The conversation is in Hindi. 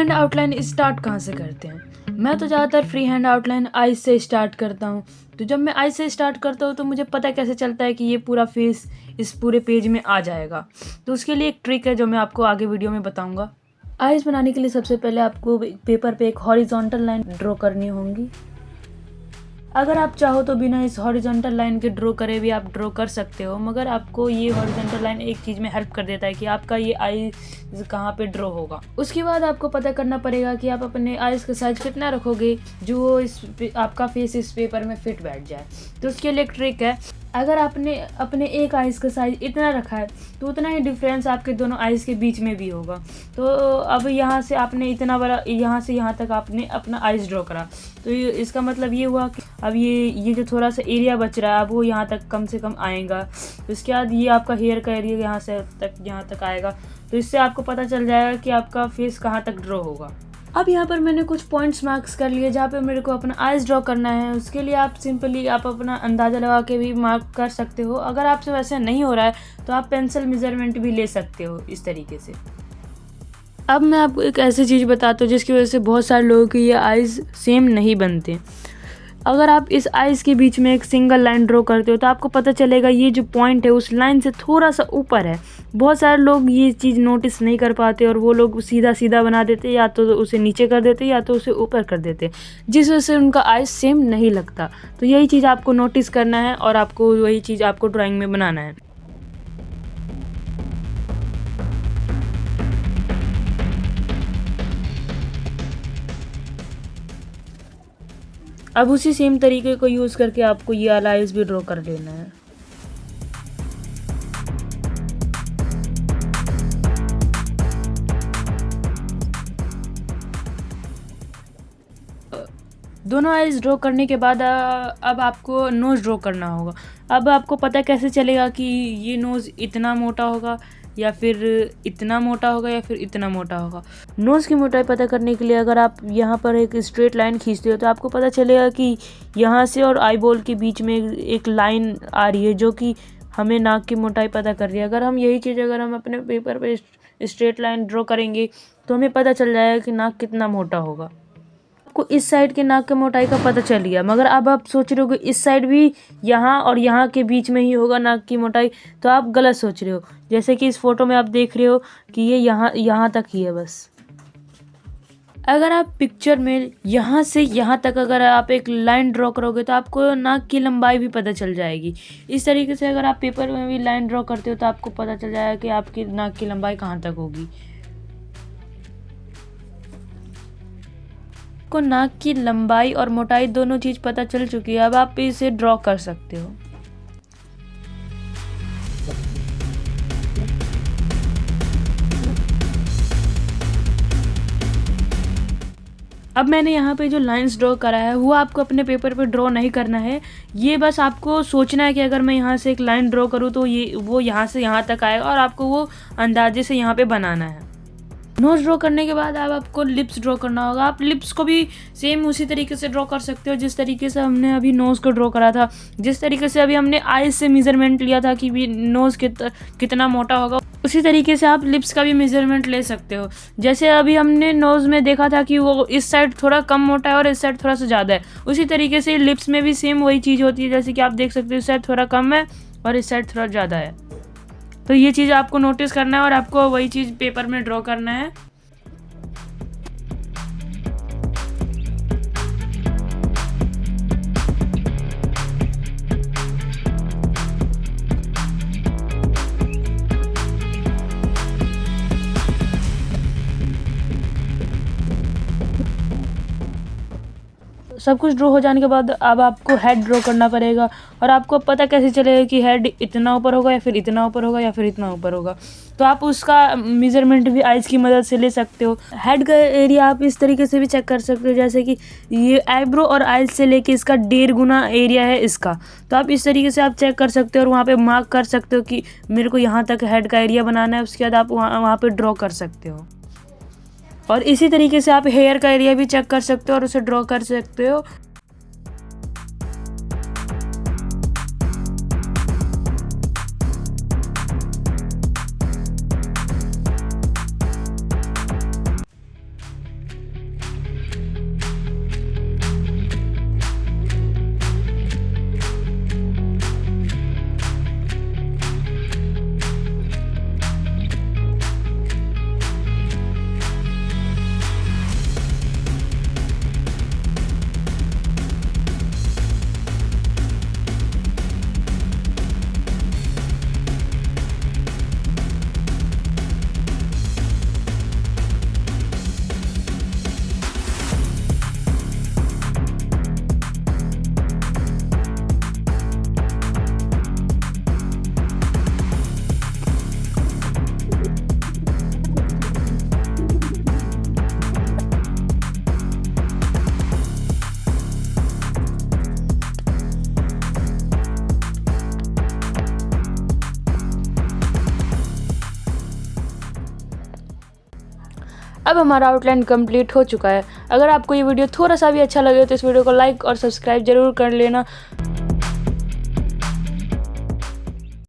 हैंड आउटलाइन स्टार्ट कहाँ से करते हैं? मैं तो ज़्यादातर फ्री हैंड आउटलाइन आइज़ से स्टार्ट करता हूँ। तो जब मैं आइज़ से स्टार्ट करता हूँ तो मुझे पता कैसे चलता है कि ये पूरा फेस इस पूरे पेज में आ जाएगा। तो उसके लिए एक ट्रिक है जो मैं आपको आगे वीडियो में बताऊँगा। आइज़ बनाने के लिए सबसे पहले आपको पेपर पे एक हॉरिजॉन्टल लाइन ड्रॉ करनी होगी। अगर आप चाहो तो बिना इस हॉरिजॉन्टल लाइन के ड्रॉ करे भी आप ड्रॉ कर सकते हो, मगर आपको ये हॉरिजॉन्टल लाइन एक चीज़ में हेल्प कर देता है कि आपका ये आईज कहाँ पे ड्रॉ होगा। उसके बाद आपको पता करना पड़ेगा कि आप अपने आईज का साइज कितना रखोगे जो आपका फेस इस पेपर में फिट बैठ जाए। तो उसके लिए एक ट्रिक है, अगर आपने अपने एक आइज़ का साइज इतना रखा है तो उतना ही डिफरेंस आपके दोनों आइज़ के बीच में भी होगा। तो अब यहाँ से आपने इतना बड़ा, यहाँ से यहाँ तक आपने अपना आइज़ ड्रॉ करा, तो इसका मतलब ये हुआ कि अब ये जो थोड़ा सा एरिया बच रहा है अब वो यहाँ तक कम से कम आएगा। तो इसके बाद ये आपका हेयर का एरिया यहाँ तक आएगा। तो इससे आपको पता चल जाएगा कि आपका फेस कहाँ तक ड्रॉ होगा। अब यहाँ पर मैंने कुछ पॉइंट्स मार्क्स कर लिए जहाँ पे मेरे को अपना आइज़ ड्रॉ करना है। उसके लिए आप सिंपली आप अपना अंदाज़ा लगा के भी मार्क कर सकते हो। अगर आपसे वैसे नहीं हो रहा है तो आप पेंसिल मेजरमेंट भी ले सकते हो इस तरीके से। अब मैं आपको एक ऐसी चीज़ बताता हूँ जिसकी वजह से बहुत सारे लोगों के ये आइज़ सेम नहीं बनते। अगर आप इस आइज़ के बीच में एक सिंगल लाइन ड्रॉ करते हो तो आपको पता चलेगा ये जो पॉइंट है उस लाइन से थोड़ा सा ऊपर है। बहुत सारे लोग ये चीज़ नोटिस नहीं कर पाते और वो लोग सीधा सीधा बना देते, या तो उसे नीचे कर देते या तो उसे ऊपर कर देते, जिस वजह से उनका आइज़ सेम नहीं लगता। तो यही चीज़ आपको नोटिस करना है और आपको वही चीज़ आपको ड्राइंग में बनाना है। अब उसी सेम तरीके को यूज़ करके आपको ये वाला आइज़ भी ड्रॉ कर लेना है। दोनों आइज़ ड्रॉ करने के बाद अब आपको नोज़ ड्रॉ करना होगा। अब आपको पता कैसे चलेगा कि ये नोज़ इतना मोटा होगा या फिर इतना मोटा होगा या फिर इतना मोटा होगा। नोज़ की मोटाई पता करने के लिए अगर आप यहाँ पर एक स्ट्रेट लाइन खींचते हो तो आपको पता चलेगा कि यहाँ से और आई बॉल के बीच में एक लाइन आ रही है जो कि हमें नाक की मोटाई पता कर रही है। अगर हम यही चीज़ अगर हम अपने पेपर पे स्ट्रेट लाइन ड्रॉ करेंगे तो हमें पता चल जाएगा कि नाक कितना मोटा होगा। आपको इस साइड के नाक की मोटाई का पता चल गया, मगर अब आप सोच रहे हो कि इस साइड भी यहाँ और यहाँ के बीच में ही होगा नाक की मोटाई, तो आप गलत सोच रहे हो। जैसे कि इस फोटो में आप देख रहे हो कि ये यहाँ तक ही है बस। अगर आप पिक्चर में यहाँ से यहाँ तक अगर आप एक लाइन ड्रॉ करोगे तो आपको नाक की लंबाई भी पता चल जाएगी। इस तरीके से अगर आप पेपर में भी लाइन ड्रॉ करते हो तो आपको पता चल जाएगा कि आपकी नाक की लंबाई कहाँ तक होगी। को नाक की लंबाई और मोटाई दोनों चीज़ पता चल चुकी है। अब आप इसे ड्रॉ कर सकते हो। अब मैंने यहाँ पे जो लाइंस ड्रॉ करा है वो आपको अपने पेपर पे ड्रॉ नहीं करना है। ये बस आपको सोचना है कि अगर मैं यहाँ से एक लाइन ड्रॉ करूँ तो वो यहाँ से यहाँ तक आएगा और आपको वो अंदाजे से यहाँ पे बनाना है। नोज़ ड्रॉ करने के बाद अब आपको लिप्स ड्रॉ करना होगा। आप लिप्स को भी सेम उसी तरीके से ड्रॉ कर सकते हो जिस तरीके से हमने अभी नोज़ को ड्रॉ करा था। जिस तरीके से अभी हमने आइज़ से मेज़रमेंट लिया था कि भी नोज़ कितना मोटा होगा, उसी तरीके से आप लिप्स का भी मेज़रमेंट ले सकते हो। जैसे अभी हमने नोज़ में देखा था कि वो इस साइड थोड़ा कम मोटा है और इस साइड थोड़ा सा ज़्यादा है, उसी तरीके से लिप्स में भी सेम वही चीज़ होती है। जैसे कि आप देख सकते हो इस साइड थोड़ा कम है और इस साइड थोड़ा ज़्यादा है। तो ये चीज़ आपको नोटिस करना है और आपको वही चीज़ पेपर में ड्रॉ करना है। सब कुछ ड्रॉ हो जाने के बाद अब आपको हेड ड्रॉ करना पड़ेगा। और आपको पता कैसे चलेगा कि हेड इतना ऊपर होगा या फिर इतना ऊपर होगा या फिर इतना ऊपर होगा, तो आप उसका मेज़रमेंट भी आइज़ की मदद से ले सकते हो। हेड का एरिया आप इस तरीके से भी चेक कर सकते हो, जैसे कि ये आईब्रो और आइज़ से लेके इसका 1.5 गुना एरिया है इसका। तो आप इस तरीके से आप चेक कर सकते हो और वहाँ पे मार्क कर सकते हो कि मेरे को यहाँ तक हेड का एरिया बनाना है। उसके बाद आप वहाँ पे ड्रॉ कर सकते हो। और इसी तरीके से आप हेयर का एरिया भी चेक कर सकते हो और उसे ड्रॉ कर सकते हो। अब हमारा आउटलाइन कंप्लीट हो चुका है। अगर आपको ये वीडियो थोड़ा सा भी अच्छा लगे तो इस वीडियो को लाइक और सब्सक्राइब जरूर कर लेना।